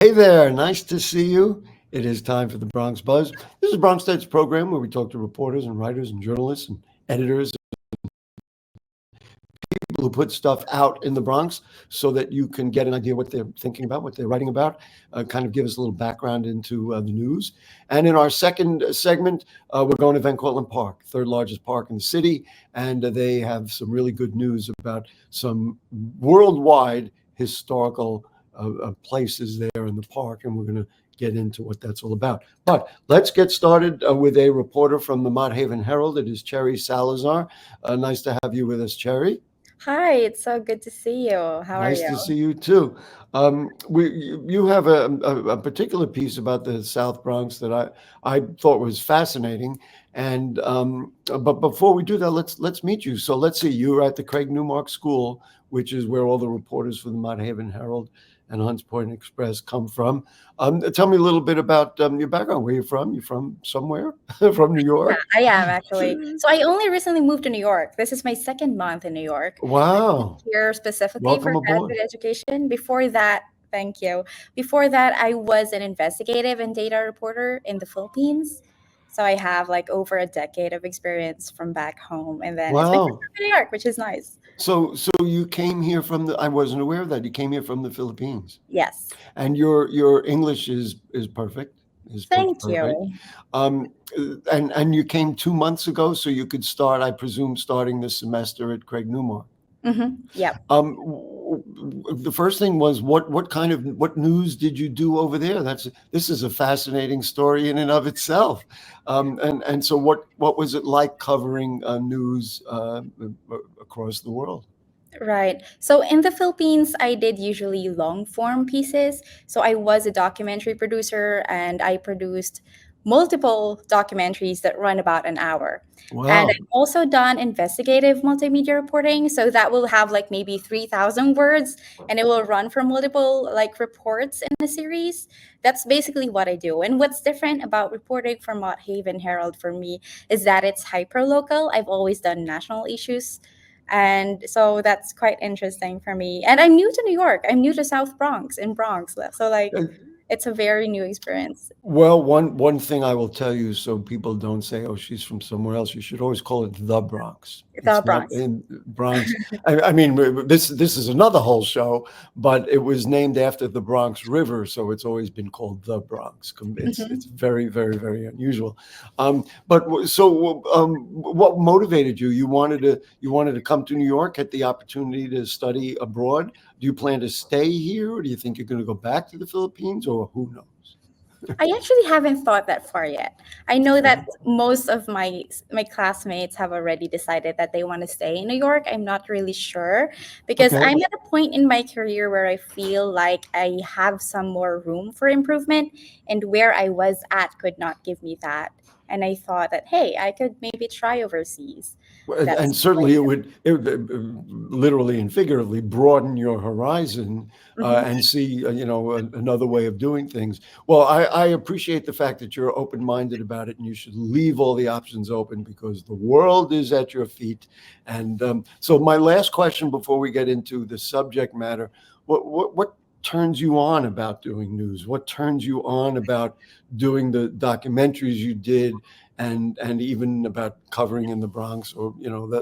Hey there, nice to see you. It is time for the Bronx Buzz. This is BronxNet's program where we talk to reporters and writers and journalists and editors, people who put stuff out in the Bronx so that you can get an idea what they're thinking about, what they're writing about, kind of give us a little background into the news. And in our second segment, we're going to Van Cortlandt Park, third largest park in the city, and they have some really good news about some worldwide historical places there in the park, and we're going to get into what that's all about. But let's get started with a reporter from the Mott Haven Herald. It is Cherry Salazar. Nice to have you with us, Cherry. Hi, it's so good to see you. How are Nice to you? see you too. You have a particular piece about the South Bronx that I thought was fascinating. And but before we do that, let's meet you. So let's see. You were at the Craig Newmark School, which is where all the reporters for the Mott Haven Herald and Hunts Point Express come from. Tell me a little bit about your background. Where you're from? You from somewhere? From New Yeah, York? I am actually. So I only recently moved to New York. This is my second month in New York. I moved Wow! here specifically Welcome for aboard. graduate education. Before that, thank you. Before that, I was an investigative and data reporter in the Philippines. So I have like over a decade of experience from back home, and then it's my first Wow! time in New York, which is nice. So you came here from the, I wasn't aware of that. You came here from the Philippines. Yes, And your English is perfect, is pitch thank perfect. you. Um, and you came 2 months ago, so you could start, I presume, starting the semester at Craig Newmark. Yep. The first thing was what news did you do over there? This is a fascinating story in and of itself. And so what was it like covering news across the world? Right. So in the Philippines, I did usually long form pieces. So I was a documentary producer and I produced multiple documentaries that run about an hour. And Wow. I've also done investigative multimedia reporting. So that will have like maybe 3,000 words and it will run for multiple like reports in a series. That's basically what I do. And what's different about reporting for Mott Haven Herald for me is that it's hyper local. I've always done national issues, and so that's quite interesting for me. And I'm new to New York. I'm new to South Bronx in Bronx. So like it's a very new experience. Well, one thing I will tell you, so people don't say, "Oh, she's from somewhere else." You should always call it the Bronx. The It's not Bronx. in Bronx. I mean, this is another whole show, but it was named after the Bronx River, so it's always been called the Bronx. It's Mhm. very very unusual. What motivated you? You wanted to come to New York, get the opportunity to study abroad. Do you plan to stay here, or do you think you're going to go back to the Philippines, or who knows? I actually haven't thought that far yet. I know that most of my classmates have already decided that they want to stay in New York. I'm not really sure because Okay. I'm at a point in my career where I feel like I have some more room for improvement, and where I was at could not give me that. And I thought that hey, I could maybe try overseas. Well, and That's certainly it would literally and figuratively broaden your horizon Mhm. and see, another way of doing things. Well, I appreciate the fact that you're open-minded about it, and you should leave all the options open because the world is at your feet. And so, my last question before we get into the subject matter: what turns you on about doing news? What turns you on about doing the documentaries you did? And even about covering in the Bronx, or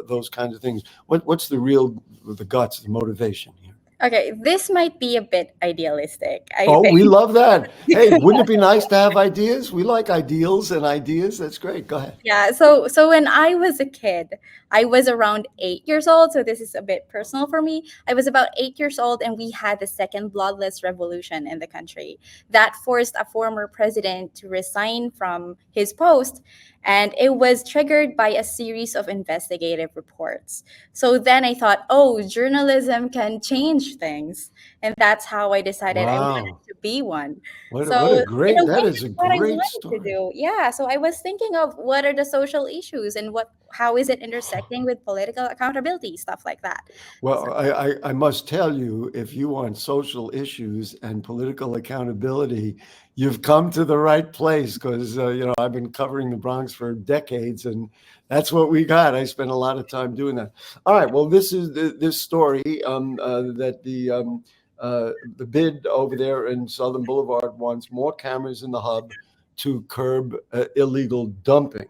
those kinds of things. What's the guts, the motivation here? Okay, this might be a bit idealistic, I Oh, we think. love that. Hey, wouldn't it be nice to have ideas? We like ideals and ideas. That's great. Go ahead. Yeah, so when I was a kid, I was around 8 years old. So this is a bit personal for me. I was about 8 years old, and we had the second bloodless revolution in the country that forced a former president to resign from his post, and it was triggered by a series of investigative reports. So then I thought, oh, journalism can change things, and that's how I decided I wanted Wow. to be one. What a So in great, a that way, is a that's what I great wanted to story. do. Yeah. So I was thinking of what are the social issues and how is it intersecting with political accountability, stuff like that. So Well, I must tell you, if you want social issues and political accountability, you've come to the right place because, I've been covering the Bronx for decades, and that's what we got. I spent a lot of time doing that. All right. Well, this is this story that the bid over there in Southern Boulevard wants more cameras in the hub to curb illegal dumping.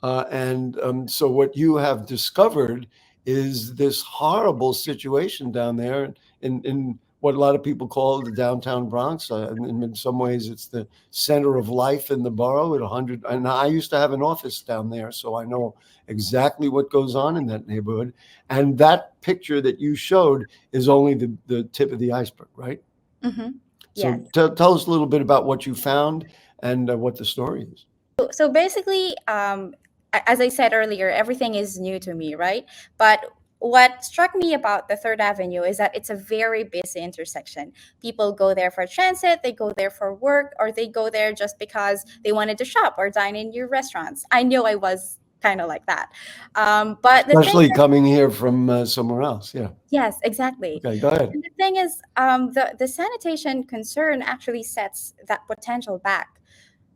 So what you have discovered is this horrible situation down there in what a lot of people call the downtown Bronx. In some ways, it's the center of life in the borough at 100. And I used to have an office down there, so I know exactly what goes on in that neighborhood. And that picture that you showed is only the tip of the iceberg, right? Mm-hmm. So Yes. tell us a little bit about what you found and what the story is. So basically, as I said earlier, everything is new to me, right? But what struck me about the Third Avenue is that it's a very busy intersection. People go there for transit, they go there for work, or they go there just because they wanted to shop or dine in new restaurants. I knew I was kind of like that. But the thing Especially is, coming here from somewhere else. Yeah. yes, exactly. Okay, go ahead. And the thing is, the sanitation concern actually sets that potential back.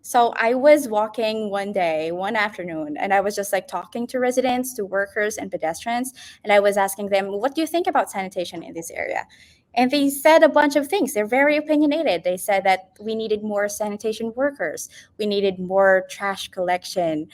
So I was walking one day, one afternoon, and I was just like talking to residents, to workers and pedestrians, and I was asking them, "What do you think about sanitation in this area?" And they said a bunch of things. They're very opinionated. They said that we needed more sanitation workers, we needed more trash collection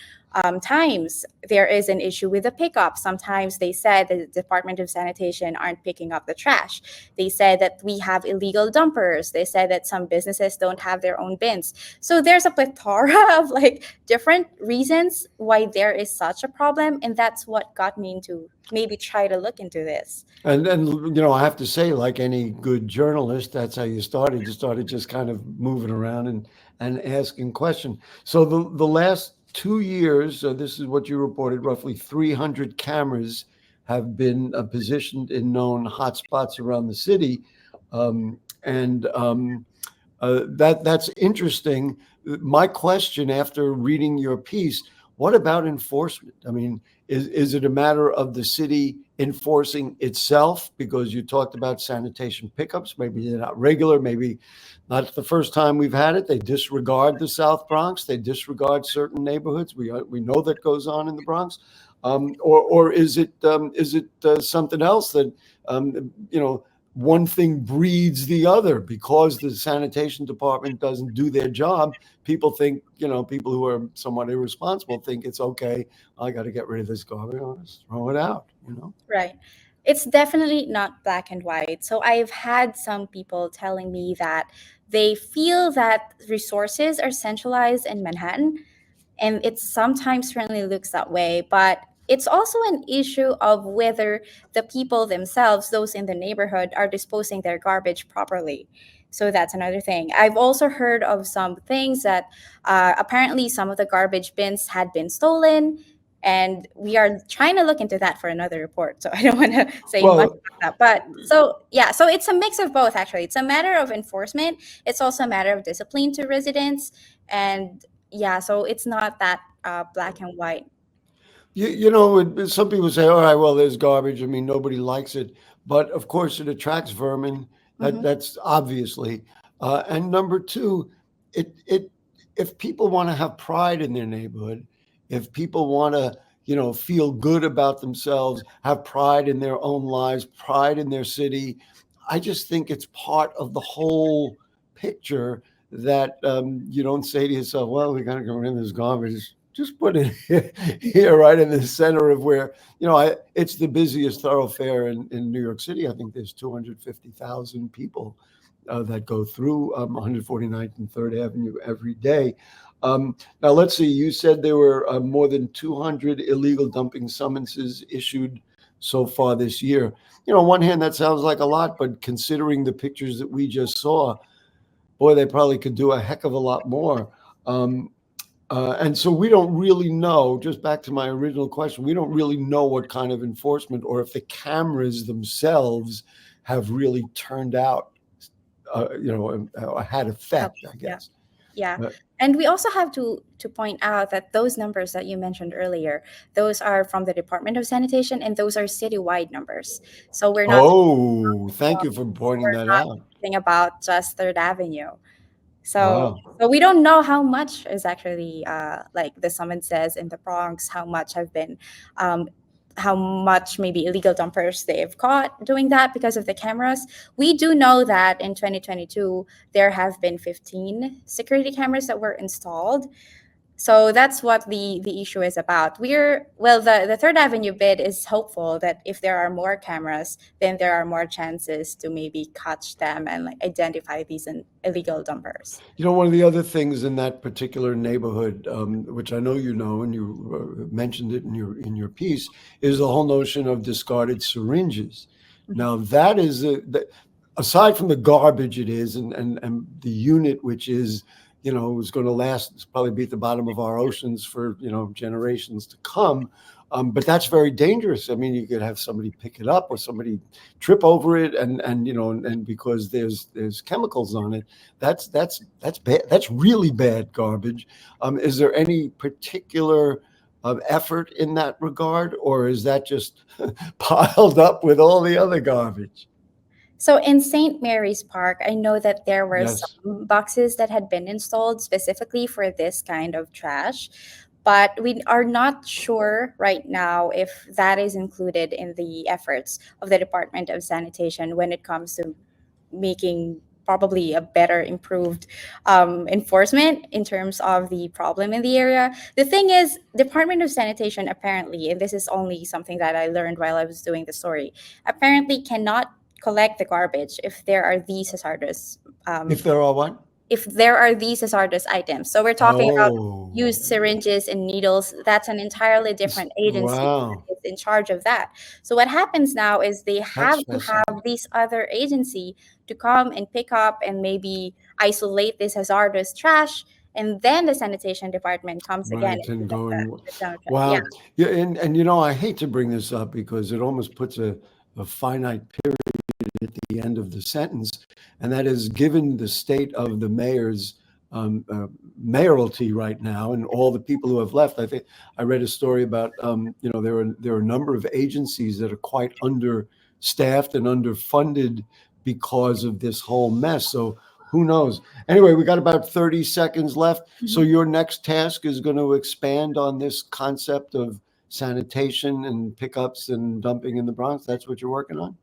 times. There is an issue with the pickup. Sometimes they said that the Department of Sanitation aren't picking up the trash. They said that we have illegal dumpers. They said that some businesses don't have their own bins. So there's a plethora of like different reasons why there is such a problem, and that's what got me into maybe try to look into this. And I have to say, like any good journalist, that's how you started. You started just kind of moving around and asking questions. So the last 2 years, this is what you reported, roughly 300 cameras have been positioned in known hotspots around the city. And that's interesting. My question after reading your piece, what about enforcement? I mean, is it a matter of the city enforcing itself? Because you talked about sanitation pickups. Maybe they're not regular. Maybe not the first time we've had it. They disregard the South Bronx. They disregard certain neighborhoods. We know that goes on in the Bronx. Or is it something else that one thing breeds the other? Because the sanitation department doesn't do their job, people think, people who are somewhat irresponsible think it's okay. I got to get rid of this garbage. I'll just throw it out, Right. It's definitely not black and white. So I've had some people telling me that they feel that resources are centralized in Manhattan, and it sometimes certainly looks that way. But it's also an issue of whether the people themselves, those in the neighborhood, are disposing their garbage properly. So that's another thing. I've also heard of some things that apparently some of the garbage bins had been stolen, and we are trying to look into that for another report. So I don't want to say much Well, about that. But so yeah, so it's a mix of both actually. It's a matter of enforcement. It's also a matter of discipline to residents, and yeah, so it's not that black and white. some people say, all right, well, there's garbage. I mean, nobody likes it. But of course, it attracts vermin. Hmm. That's obviously. And number two, it if people want to have pride in their neighborhood, if people want to, feel good about themselves, have pride in their own lives, pride in their city, I just think it's part of the whole picture that you don't say to yourself, well, we got to get rid of this garbage. Just put it here, right in the center of where, it's the busiest thoroughfare in New York City. I think there's 250,000 people that go through 149th and 3rd Avenue every day. Now, let's see, you said there were more than 200 illegal dumping summonses issued so far this year. On one hand, that sounds like a lot, but considering the pictures that we just saw, boy, they probably could do a heck of a lot more. And so we don't really know, just back to my original question, we don't really know what kind of enforcement or if the cameras themselves have really turned out, had effect, I Yeah. guess. Yeah. But, And we also have to point out that those numbers that you mentioned earlier, those are from the Department of Sanitation, and those are citywide numbers. So thank you for pointing we're that not out. talking about just Third Avenue. So Wow. so we don't know how much is actually like the summons says in the Bronx, how much have been um, how much maybe illegal dumpers they've caught doing that because of the cameras. We do know that in 2022 there have been 15 security cameras that were installed. So that's what the issue is about. The Third Avenue bid is hopeful that if there are more cameras, then there are more chances to maybe catch them and like identify these illegal dumpers. You know, one of the other things in that particular neighborhood, which I know you know, and you mentioned it in your piece, is the whole notion of discarded syringes. Now, that is aside from the garbage it is, and the unit, which is, you know, is going to last, probably be at the bottom of our oceans for, you know, generations to come. But that's very dangerous. I mean, you could have somebody pick it up or somebody trip over it, and you know, and because there's chemicals on it, that's bad. That's really bad garbage. Is there any particular effort in that regard, or is that just piled up with all the other garbage? So in St. Mary's Park, I know that there were Yes. some boxes that had been installed specifically for this kind of trash, but we are not sure right now if that is included in the efforts of the Department of Sanitation when it comes to making probably a better improved enforcement in terms of the problem in the area. The thing is, Department of Sanitation apparently, and this is only something that I learned while I was doing the story, apparently cannot collect the garbage if there are these hazardous If there are what? if there are these hazardous items. So we're talking about Oh, used syringes and needles. That's an entirely different agency wow, that is in charge of that. So what happens now is they have that's to fascinating. have this other agency to come and pick up and maybe isolate this hazardous trash. And then the sanitation department comes again Right, and and picks up going, the down trash. Yeah. wow. Yeah, and you know, I hate to bring this up because it almost puts a finite period at the end of the sentence, and that is given the state of the mayor's mayoralty right now and all the people who have left. I think I read a story about you know, there are a number of agencies that are quite understaffed and underfunded because of this whole mess. So who knows? Anyway, we got about 30 seconds left. So your next task is going to expand on this concept of sanitation and pickups and dumping in the Bronx. That's what you're working on?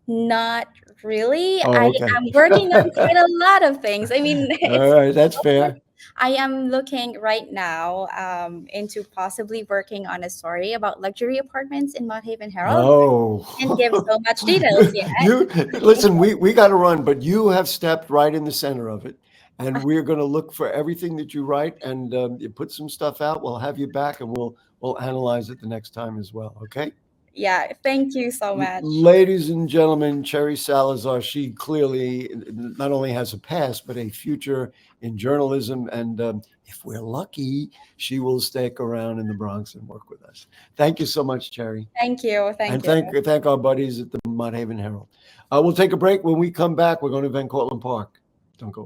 Not really. Oh, I okay. am working on quite a lot of things. I mean, All it's right, that's fair. I am looking right now into possibly working on a story about luxury apartments in Mount Haven Herald. And give Oh, so much details yet. you listen, we got to run, but you have stepped right in the center of it. And we're going to look for everything that you write, and you put some stuff out. We'll have you back, and we'll analyze it the next time as well. Okay. Yeah, thank you so much. Ladies and gentlemen, Cherry Salazar, she clearly not only has a past, but a future in journalism. And if we're lucky, she will stick around in the Bronx and work with us. Thank you so much, Cherry. Thank you. And Thank you. thank our buddies at the Mount Haven Herald. We'll take a break. When we come back, we're going to Van Cortlandt Park. Don't go away.